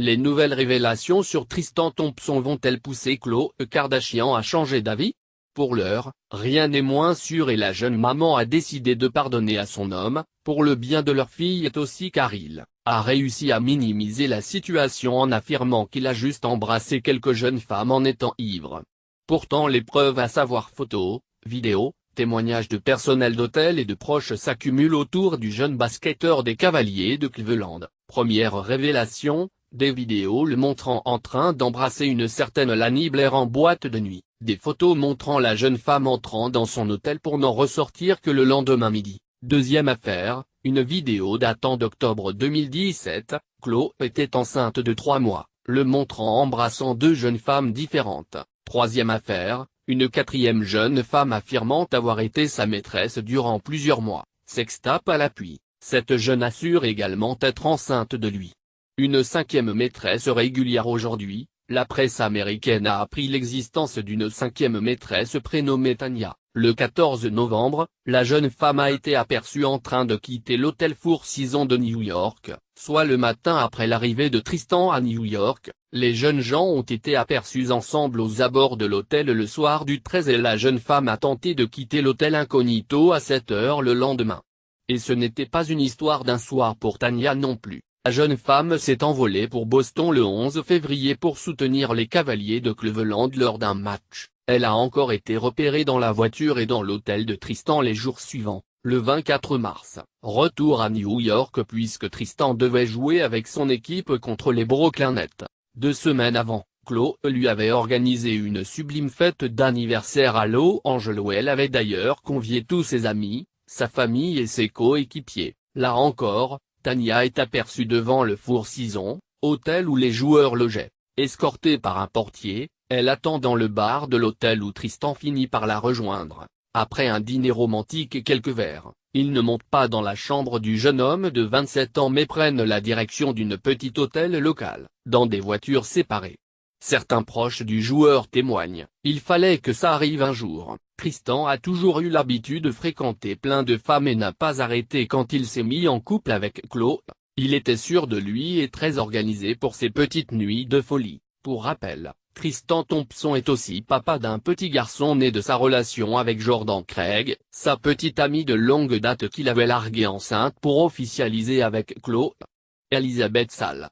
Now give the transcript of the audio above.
Les nouvelles révélations sur Tristan Thompson vont-elles pousser Khloé Kardashian à changer d'avis? Pour l'heure, rien n'est moins sûr et la jeune maman a décidé de pardonner à son homme, pour le bien de leur fille et aussi car il a réussi à minimiser la situation en affirmant qu'il a juste embrassé quelques jeunes femmes en étant ivre. Pourtant les preuves à savoir photos, vidéos, témoignages de personnel d'hôtel et de proches s'accumulent autour du jeune basketteur des Cavaliers de Cleveland. Première révélation, des vidéos le montrant en train d'embrasser une certaine Lani Blair en boîte de nuit, des photos montrant la jeune femme entrant dans son hôtel pour n'en ressortir que le lendemain midi. Deuxième affaire, une vidéo datant d'octobre 2017, Khloé était enceinte de 3 mois, le montrant embrassant 2 jeunes femmes différentes. Troisième affaire, une quatrième jeune femme affirmant avoir été sa maîtresse durant plusieurs mois, sextape à l'appui, cette jeune assure également être enceinte de lui. Une cinquième maîtresse régulière aujourd'hui, la presse américaine a appris l'existence d'une cinquième maîtresse prénommée Tanya. Le 14 novembre, la jeune femme a été aperçue en train de quitter l'hôtel Four Seasons de New York, soit le matin après l'arrivée de Tristan à New York. Les jeunes gens ont été aperçus ensemble aux abords de l'hôtel le soir du 13 et la jeune femme a tenté de quitter l'hôtel incognito à 7 heures le lendemain. Et ce n'était pas une histoire d'un soir pour Tanya non plus. La jeune femme s'est envolée pour Boston le 11 février pour soutenir les Cavaliers de Cleveland lors d'un match. Elle a encore été repérée dans la voiture et dans l'hôtel de Tristan les jours suivants, le 24 mars. Retour à New York puisque Tristan devait jouer avec son équipe contre les Brooklyn Nets. 2 semaines avant, Khloé lui avait organisé une sublime fête d'anniversaire à Los Angeles où elle avait d'ailleurs convié tous ses amis, sa famille et ses coéquipiers. Là encore, Tanya est aperçue devant le Four Seasons, hôtel où les joueurs logeaient. Escortée par un portier, elle attend dans le bar de l'hôtel où Tristan finit par la rejoindre. Après un dîner romantique et quelques verres, ils ne montent pas dans la chambre du jeune homme de 27 ans mais prennent la direction d'une petite hôtel local, dans des voitures séparées. Certains proches du joueur témoignent, il fallait que ça arrive un jour. Tristan a toujours eu l'habitude de fréquenter plein de femmes et n'a pas arrêté quand il s'est mis en couple avec Khloé. Il était sûr de lui et très organisé pour ses petites nuits de folie. Pour rappel, Tristan Thompson est aussi papa d'un petit garçon né de sa relation avec Jordan Craig, sa petite amie de longue date qu'il avait larguée enceinte pour officialiser avec Khloé. Elisabeth Salle.